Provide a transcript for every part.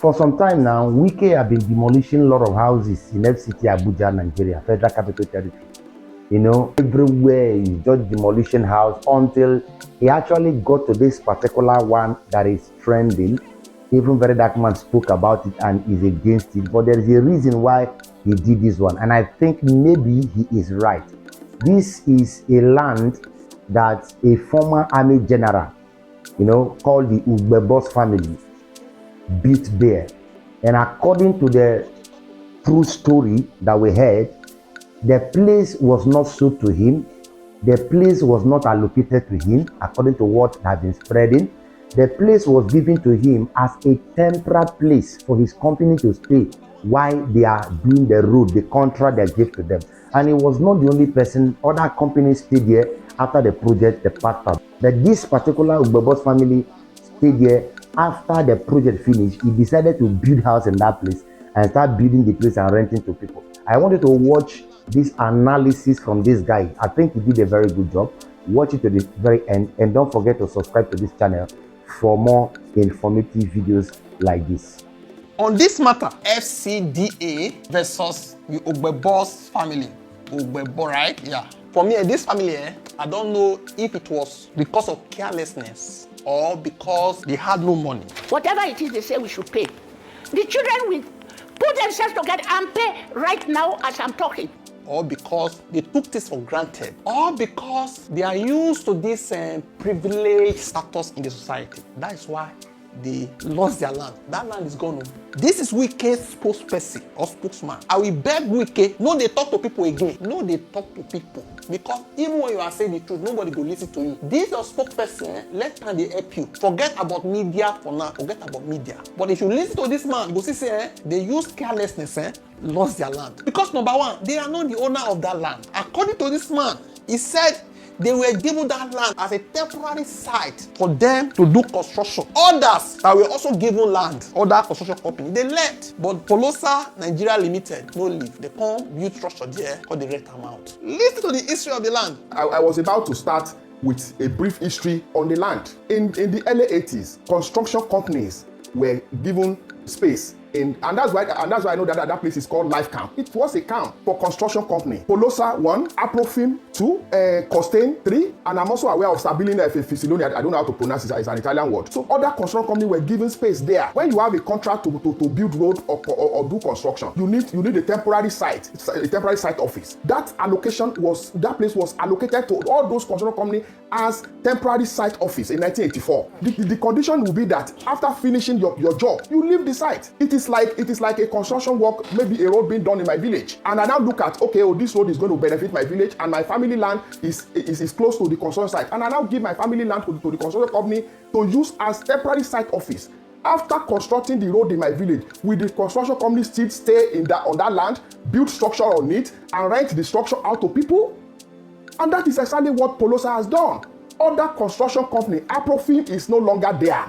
For some time now, Wike have been demolishing a lot of houses in FCT Abuja, Nigeria, Federal Capital Territory. You know, everywhere is just demolition house until he actually got to this particular one that is trending. Even Very Dark Man spoke about it and is against it. But there is a reason why he did this one. And I think maybe he is right. This is a land that a former army general, you know, called the Ogebors family, beat there. And according to the true story that we heard, the place was not sold to him. The place was not allocated to him, according to what has been spreading. The place was given to him as a temporary place for his company to stay while they are doing the road, the contract they gave to them. And he was not the only person. Other companies stayed there after the project, the part. But this particular Ogebors family stayed there after the project finished. He decided to build house in that place and start building the place and renting to people. I wanted to watch this analysis from this guy. I think he did a very good job. Watch it to the very end, and don't forget to subscribe to this channel for more informative videos like this. On this matter, FCDA versus the Ogebors family. Ogebor, right? Yeah. For me, this family, I don't know if it was because of carelessness or because they had no money. Whatever it is they say we should pay. The children will put themselves together and pay right now as I'm talking. Or because they took this for granted, or because they are used to this privileged status in the society. That is why they lost their land. That land is gone. This is Wike's spokesperson or spokesman. I will beg Wike, no they talk to people again. No they talk to people. Because even when you are saying the truth, nobody will listen to you. This your spokesperson, let time they help you. Forget about media for now. Forget about media. But if you listen to this man, you go see say they use carelessness, lost their land. Because number one, they are not the owner of that land. According to this man, he said they were given that land as a temporary site for them to do construction. Others that were also given land, other construction company, they left. But Polosa Nigeria Limited, no leave. They come build structure there for the rent amount. Listen to the history of the land. I was about to start with a brief history on the land. In the early 80s, construction companies were given space. And that's why I know that place is called Life Camp. It was a camp for construction company. Polosa 1, Aprofim 2, Costain 3, and I'm also aware of Sabilina Ficiloni. I don't know how to pronounce it. It's an Italian word. So other construction companies were given space there. When you have a contract to build road or do construction, you need a temporary site, a temporary site office. That place was allocated to all those construction companies as temporary site office in 1984. The condition will be that after finishing your job, you leave the site. It is like a construction work, maybe a road being done in my village, and I now look at, okay, this road is going to benefit my village, and my family land is close to the construction site, and I now give my family land to the construction company to use as temporary site office. After constructing the road in my village, will the construction company still stay on that land, build structure on it, and rent the structure out to people? And that is exactly what Polosa has done. Other construction company, Aprofim, is no longer there.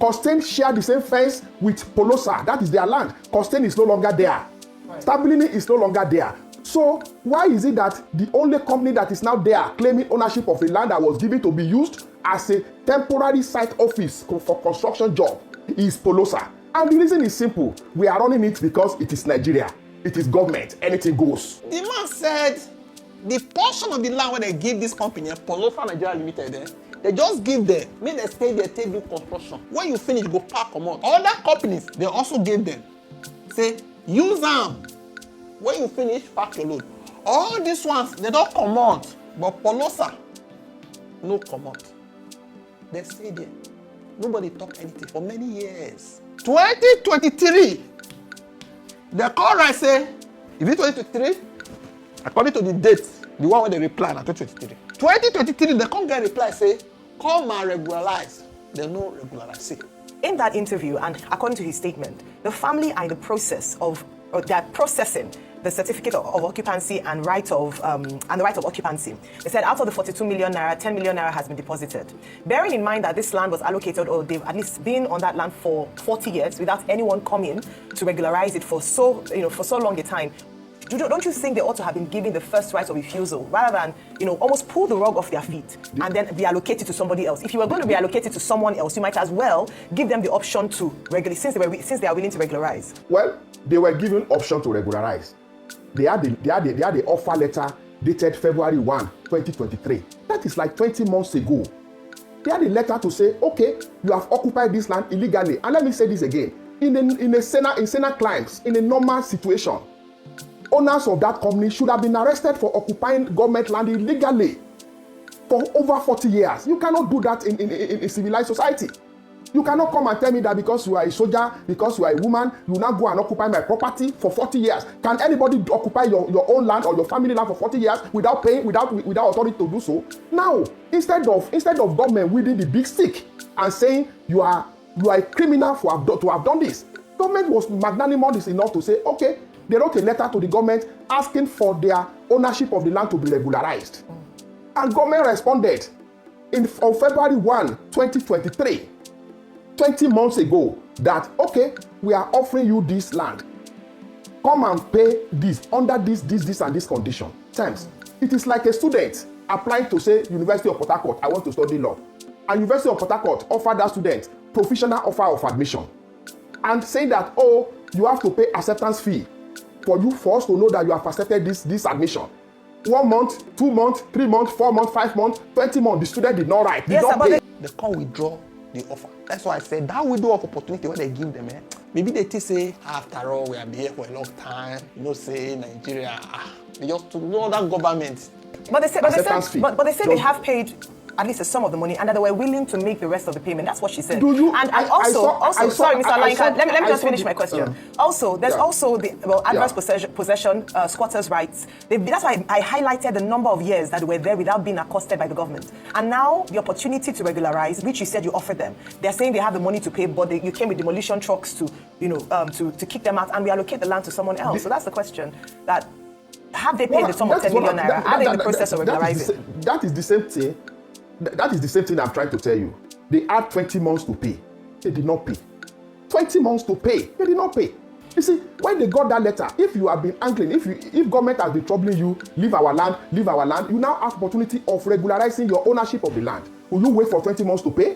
Costain share the same fence with Polosa. That is their land. Costain is no longer there. Stability is no longer there. So why is it that the only company that is now there claiming ownership of a land that was given to be used as a temporary site office for construction job is Polosa? And the reason is simple. We are running it because it is Nigeria. It is government. Anything goes. The man said the portion of the land where they give this company, Polosa Nigeria Limited, they just give them, make them stay there, take do construction. When you finish, go park them out. Other companies, they also give them. Say, use them. When you finish, pack your load. All these ones, they don't come out. But Polosa, no come out. They stay there. Nobody talk anything for many years. 2023, the call right say, is it 2023? According to the date, the one where they reply na 2023. 2023, they can't get reply say, come and regularize. They no regularize it. In that interview, and according to his statement, the family are in the process of, they're processing the certificate of occupancy and the right of occupancy. They said out of the 42 million naira, 10 million naira has been deposited. Bearing in mind that this land was allocated, or they've at least been on that land for 40 years without anyone coming to regularize it for so long a time. don't you think they ought to have been given the first right of refusal rather than, almost pull the rug off their feet and then reallocate it to somebody else? If you were going to reallocate it to someone else, you might as well give them the option to regularize, since they are willing to regularize. Well, they were given option to regularize. They had the offer letter dated February 1, 2023. That is like 20 months ago. They had a letter to say, okay, you have occupied this land illegally. And let me say this again. In Senate climes, in a normal situation, owners of that company should have been arrested for occupying government land illegally for over 40 years. You cannot do that in civilized society. You cannot come and tell me that because you are a soldier, because you are a woman, you now go and occupy my property for 40 years. Can anybody occupy your own land or your family land for 40 years without paying, without authority to do so? Now, instead of government wielding the big stick and saying you are a criminal to have done this, government was magnanimous enough to say, okay, they wrote a letter to the government asking for their ownership of the land to be regularized. And government responded on February 1, 2023. 20 months ago, that okay, we are offering you this land. Come and pay this under this and this condition. Terms. It is like a student applying to say University of Port Harcourt, I want to study law. And University of Port Harcourt offered that student provisional offer of admission. And saying that, oh, you have to pay acceptance fee for us to know that you have accepted this admission. 1 month, 2 months, 3 months, 4 months, 5 months, 20 months, the student did not write, did not pay. They can't withdraw the offer. That's why I said that window of opportunity when they give them, maybe they say, after all, we have been here for a long time, say Nigeria, they just to know that government. But they said they have paid at least a sum of the money and that they were willing to make the rest of the payment. That's what she said. Do you? And also, sorry, Mr. Alainka, let me just finish my question. There's also the adverse possession, squatters' rights. That's why I highlighted the number of years that they were there without being accosted by the government. And now the opportunity to regularize, which you said you offered them, they're saying they have the money to pay, but you came with demolition trucks to kick them out and reallocate the land to someone else. So that's the question. That have they paid the sum of 10 million naira? Are they in the process of regularizing? That is the same thing. That is the same thing I'm trying to tell you. They had 20 months to pay. They did not pay. 20 months to pay. They did not pay. You see, when they got that letter, if you have been angling, if government has been troubling you, leave our land, you now have opportunity of regularizing your ownership of the land. Will you wait for 20 months to pay?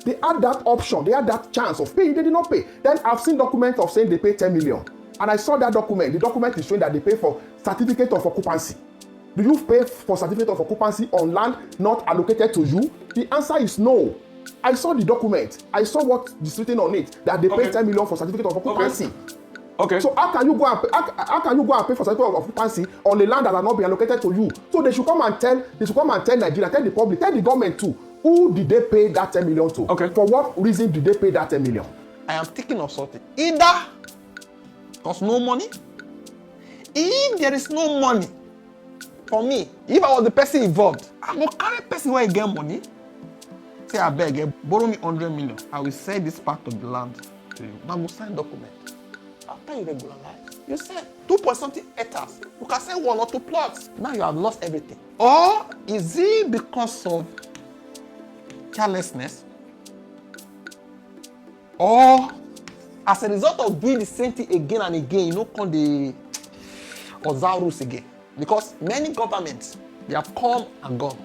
They had that option. They had that chance of paying. They did not pay. Then I've seen documents of saying they paid 10 million. And I saw that document. The document is showing that they pay for certificate of occupancy. Do you pay for certificate of occupancy on land not allocated to you? The answer is no. I saw the document. I saw what is written on it, that they pay 10 million for certificate of occupancy. Okay. So how can you go and pay for certificate of occupancy on a land that has not been allocated to you? So they should come and tell Nigeria, tell the public, tell the government too. Who did they pay that 10 million to? Okay. For what reason did they pay that 10 million? I am thinking of something. Either there's no money. If there is no money, for me, if I was the person involved, I go carry person where I get money. Say I beg, borrow me 100 million. I will sell this part of the land to you. Now go sign document. After you regularize, you sell 2.something hectares. You can sell 1 or 2 plots. Now you have lost everything. Or is it because of carelessness? Or as a result of doing the same thing again and again, you come the observe rules again. Because many governments, they have come and gone.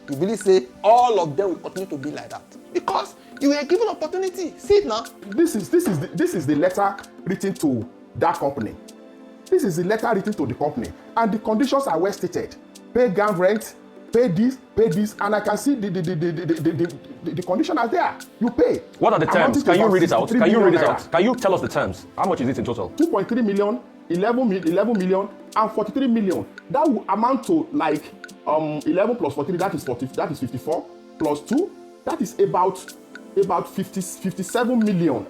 You really say all of them will continue to be like that. Because you were given opportunity. See it now. This is the letter written to that company. This is the letter written to the company. And the conditions are well stated. Pay ground rent, pay this, and I can see the condition are there. You pay. What are the terms? Can you read it out? Can you tell us the terms? How much is it in total? 2.3 million, 11 million, and 43 million. That will amount to like 11 plus 43, that is 54, plus 2, that is about 57 million.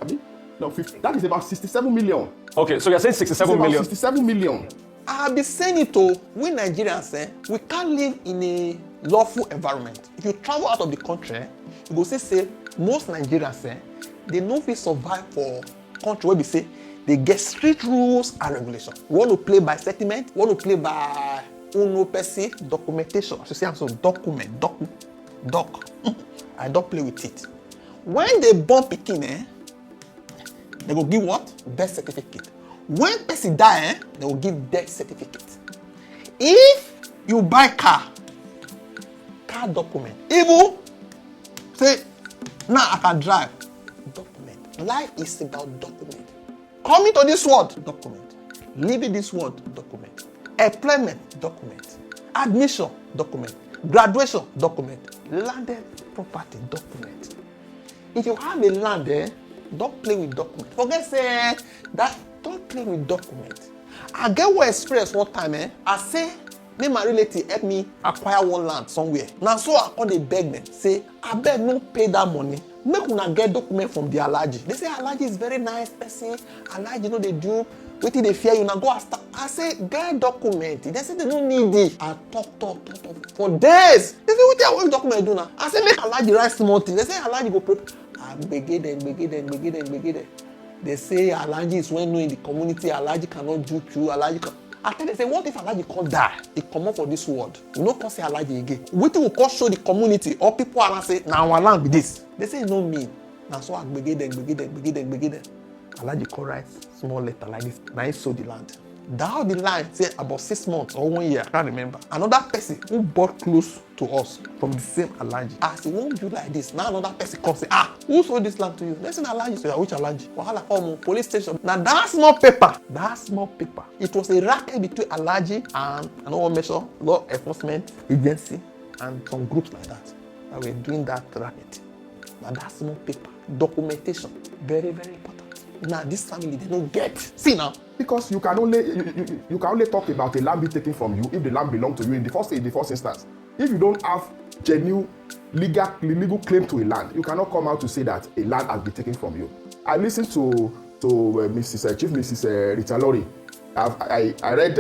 That is about 67 million. Okay, so you're saying 67 million. 67 million. I have been saying it to we Nigerians, we can't live in a lawful environment. If you travel out of the country, you go say most Nigerians, they no fit survive for country where we say they get strict rules and regulations. We want to play by settlement, we want to play by uno per se documentation. So say I'm so document, doc. I don't play with it. When they born pikin, they go give what? Birth certificate. When person die, they will give death certificate. If you buy car document. Even say, now I can drive. Document. Life is about document. Coming to this world, document. Leaving this world, document. Employment, document. Admission, document. Graduation, document. Landed property, document. If you have a land don't play with document. Forget say that, don't play with document. I get one experience one time, I say, make my relative help me acquire one land somewhere. Now so I call the beg them, say, I beg no pay that money. Make una get document from the Alhaji. They say Alhaji is very nice person. Alhaji, you know they do. Wait till they fear you now go ask. I say get document. They say they don't need it. I talk for days. They say what document do now? I say make Alhaji write small thing. They say Alhaji go prep. I begin them. They say Alhaji is well known in the community. Alhaji cannot do true. Alhaji can. I tell them, say, what if Alhaji can't die? He come up for this world. We no can say Alhaji again. What will call show the community or people around say, now our land be this. They say no mean. Now so I begin them. Alhaji can write small letter like this. Now he sold the land. Down the line, say about 6 months or 1 year, I can't remember. Another person who bought close to us from the same Alhaji. As he won't do like this, now another person comes say, who sold this land to you? They say Alhaji. Say, which Alhaji? Wahala come police station. Now that small paper, it was a racket between Alhaji and I don't want to measure law enforcement agency and some groups like that were doing that racket. Now that small paper, documentation, very, very important. Now this family they don't get. See now. Because you can only talk about a land being taken from you if the land belongs to you in the first instance. If you don't have genuine legal claim to a land, you cannot come out to say that a land has been taken from you. I listened to Chief Mrs. Rita Lori. I read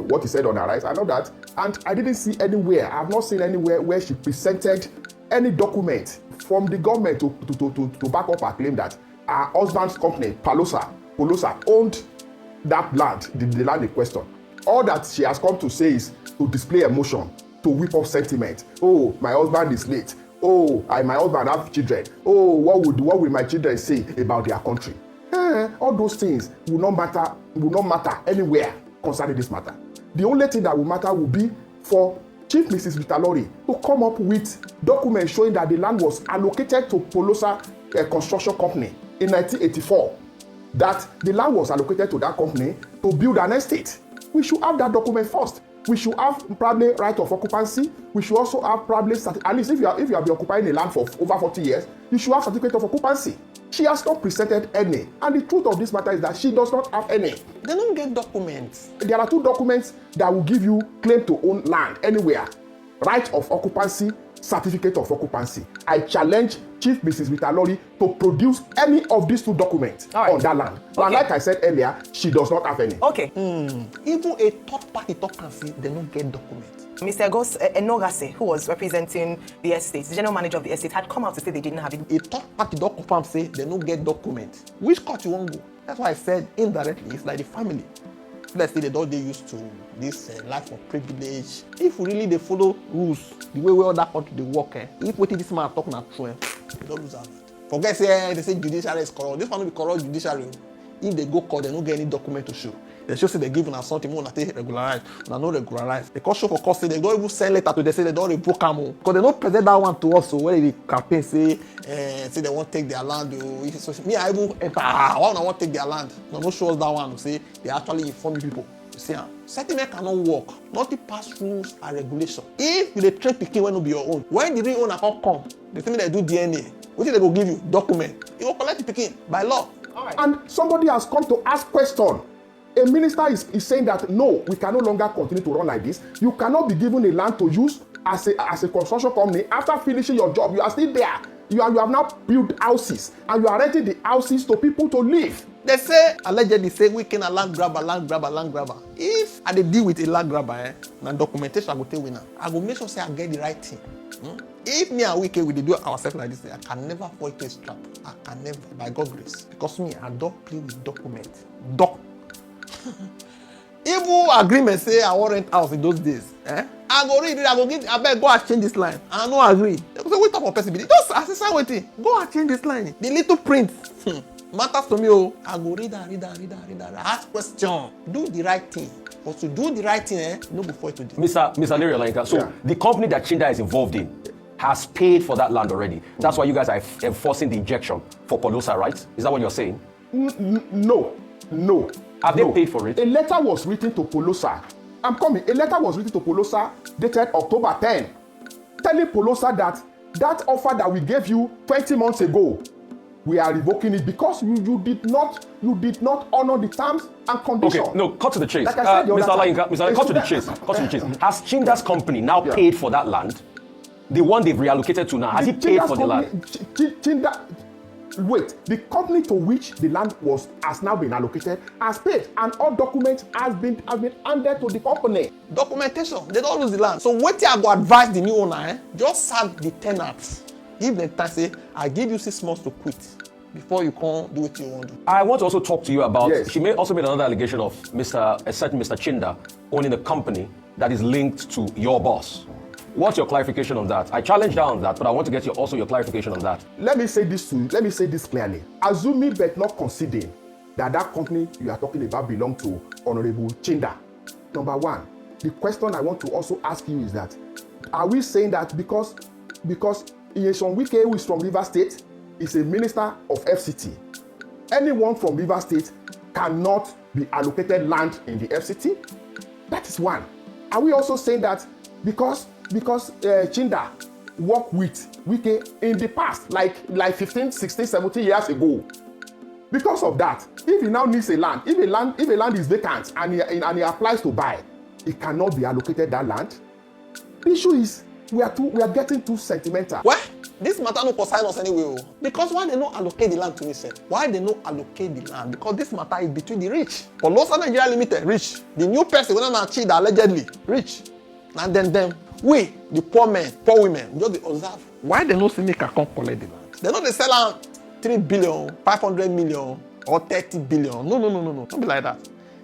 what he said on her rights. I know that, and I didn't see anywhere. I have not seen anywhere where she presented any document from the government to back up her claim that her husband's company, Polosa, owned that land, the land in question. All that she has come to say is to display emotion, to whip up sentiment. Oh, my husband is late. Oh, my husband have children. Oh, what will my children say about their country? All those things will not matter anywhere concerning this matter. The only thing that will matter will be for Chief Mrs. Rita Lori to come up with documents showing that the land was allocated to Polosa Construction Company in 1984. That the land was allocated to that company to build an estate. We should have that document first. We should have probably right of occupancy. We should also have probably, at least if you have been occupying a land for over 40 years, you should have certificate of occupancy. She has not presented any. And the truth of this matter is that she does not have any. They don't get documents. There are 2 documents that will give you claim to own land anywhere. Right of occupancy, certificate of occupancy. I challenge Chief Mrs. Rita Lori to produce any of these 2 documents on that land. Okay. And like I said earlier, she does not have any. Okay. Even a third party can they don't get documents. Mr. Enogase, who was representing the estate, the general manager of the estate, had come out to say they didn't have it. A third party don't confirm say they don't get documents. Which court you won't go? That's why I said indirectly, it's like the family. Let's say they don't get used to this life of privilege. If really they follow rules, the way other country they work, if what this man talk now true, they don't lose out. Forget say they say judiciary is corrupt. This one will be corrupt judiciary. If they go court, they don't get any document to show. They show say they give us something more that they regularize, and not regularize. They can't show for court say they don't even send letter to they say they don't revoke them because they don't present that one to us. So when the campaign say they won't take their land, so me I even enter. I want to take their land. No show us that one. Say they actually inform people. You see, settlement cannot work. Nothing pass rules and regulation. If you dey train pikin wey no be your own, when the real owner come, they tell me they do DNA. Wetin they go give you? Document. You go collect the pikin by law. Right. And somebody has come to ask question. A minister is saying that no, we can no longer continue to run like this. You cannot be given a land to use as a construction company. After finishing your job, you are still there. You have now built houses and you are renting the houses to people to live. They say allegedly say we can a land grabber. If I dey deal with a land grabber, na documentation I go take winner. I go make sure say I get the right thing. If me and Wike we dey do ourselves like this, I can never fall into a trap. I can never, by God's grace, because me I don't play with documents. Even agreement say I want rent house in those days. I go read it. I go give. I beg go and change this line. I no agree. They go say what type of person be this? Just assess waiting. Go and change this line. The little print. matters to me. Oh, I go read and ask question, do the right thing. But to do the right thing, no go for it to do. Mr. Larry, so the company that Chinda is involved in has paid for that land already. That's why you guys are enforcing the injection for Polosa, right? Is that what you're saying? No. Have they paid for it? A letter was written to Polosa. I'm coming. A letter was written to Polosa dated October 10, telling Polosa that offer that we gave you 20 months ago, we are revoking it because you did not honor the terms and conditions. Okay, no, cut to the chase. Like I said, Mr. Lainka, cut to the chase. Has Chinda's company now paid for that land? The one they've reallocated to now, has he paid for the land? Wait, the company to which the land has now been allocated has paid, and all documents has been handed to the company. Documentation, they don't lose the land. So what I go advise the new owner, just sack the tenants. Give them time, say, I give you 6 months to quit before you come do what you want to do. I want to also talk to you about, yes. She also made another allegation of a certain Mr. Chinda owning a company that is linked to your boss. What's your clarification on that? I challenged her on that, but I want to get your clarification on that. Let me say this clearly. Assuming but not conceding that company you are talking about belongs to Honorable Chinda. Number one, the question I want to also ask you is that, are we saying that because Nyesom Wike, who is from Rivers State, is a minister of FCT, anyone from Rivers State cannot be allocated land in the FCT? That is one. Are we also saying that because Chinda worked with Wike in the past, like 15, 16, 17 years ago, because of that, if he now needs a land, if a land is vacant and he applies to buy, he cannot be allocated that land? The issue is we are getting too sentimental. Well, this matter no concern us anyway. Because why they not allocate the land to me, sir? Why they not allocate the land? Because this matter is between the rich. For Losa Nigeria Limited, rich. The new person when not cheat allegedly rich. And then them, we, the poor men, poor women, just the observe. Why they not see make a come collect the land? They not they sell out 3 billion, 500 million, or 30 billion. No. Don't be like that.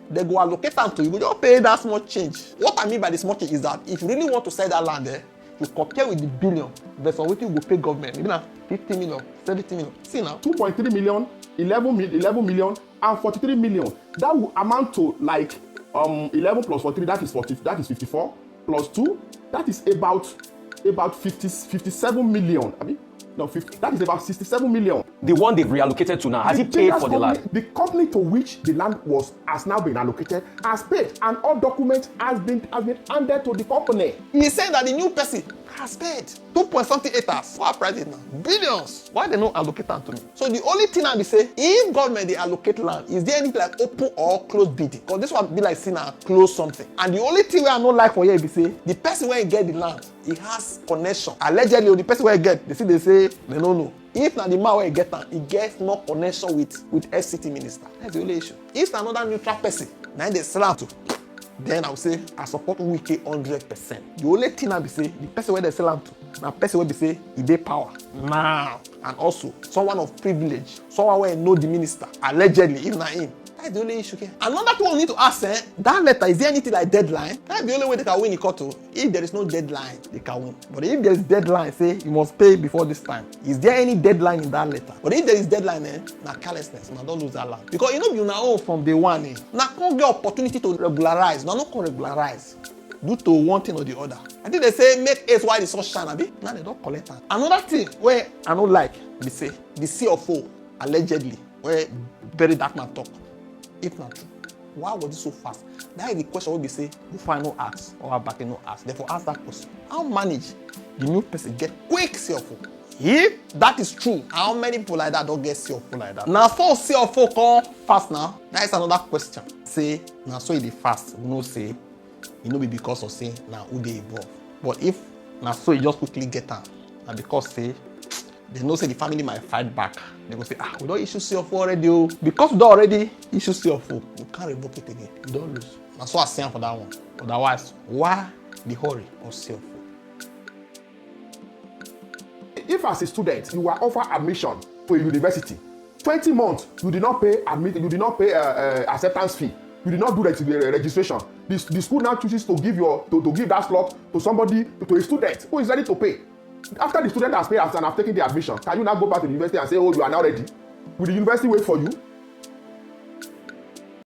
They go allocate them to you. You just pay that small change. What I mean by the small change is that if you really want to sell that land, you compare with the billion versus what you go pay government. Maybe now 50 million, 70 million. See now. 2.3 million, 11 million, and 43 million. That will amount to like 11 plus 43, that is 54, plus 2, that is about 57 million. I mean, no, 50, that is about 67 million. The one they've reallocated to now, has he paid for the land? The company to which the land has now been allocated has paid, and all documents has been handed to the company. He said that the new person has paid 2.something acres. What price it now? Billions. Why they not allocate them to me? So the only thing I be say, if government they allocate land, is there anything like open or closed bidding? Because this one be like saying close something. And the only thing where I not like for here be say, the person where he get the land, he has connection. Allegedly, the person where he get, they say they don't know. If now the man where he get them, he gets no connection with FCT minister. That's the only issue. If another neutral person, now they sell out to, then I will say I support Wike 100%. The only thing I be say, the person where they sell out to, now person where be say he dey power now, and also someone of privilege, someone where know the minister allegedly, if not him. That's the only issue here. Another thing we need to ask, that letter, is there anything like deadline? That's the only way they can win the court. If there is no deadline, they can win. But if there is deadline, say you must pay before this time. Is there any deadline in that letter? But if there is deadline, na carelessness, now don't lose that land. Because you know you now own from day one. Now can't get opportunity to regularize. Now not can regularize due to one thing or the other. I think they say make ace while the sun shine, abi. Now they don't collect that. Another thing where I don't like, they say the CFO allegedly where bury that man talk. If not true, why was it so fast? That is the question we say, if I no ask or back no ask, therefore ask that question. How manage the new person get quick CFO? If that is true, how many people like that don't get CFO like that? Now for CFO come fast now, that is another question. Say, now so it is fast, we no say, it no be because of say, now who they involve. But if now so you just quickly get them, and because say, they know say the family might fight back. They go say, we don't issue CFO already. Because we don't already issue CFO, we can't revoke it again. You don't lose. That's what I say for that one. Otherwise, why the hurry of CFO? If as a student you are offered admission to a university, 20 months you did not pay acceptance fee. You did not do the registration. The school now chooses to give that slot to somebody, to a student who is ready to pay. After the student has paid and have taken the admission, can you now go back to the university and say, oh, you are now ready? Will the university wait for you?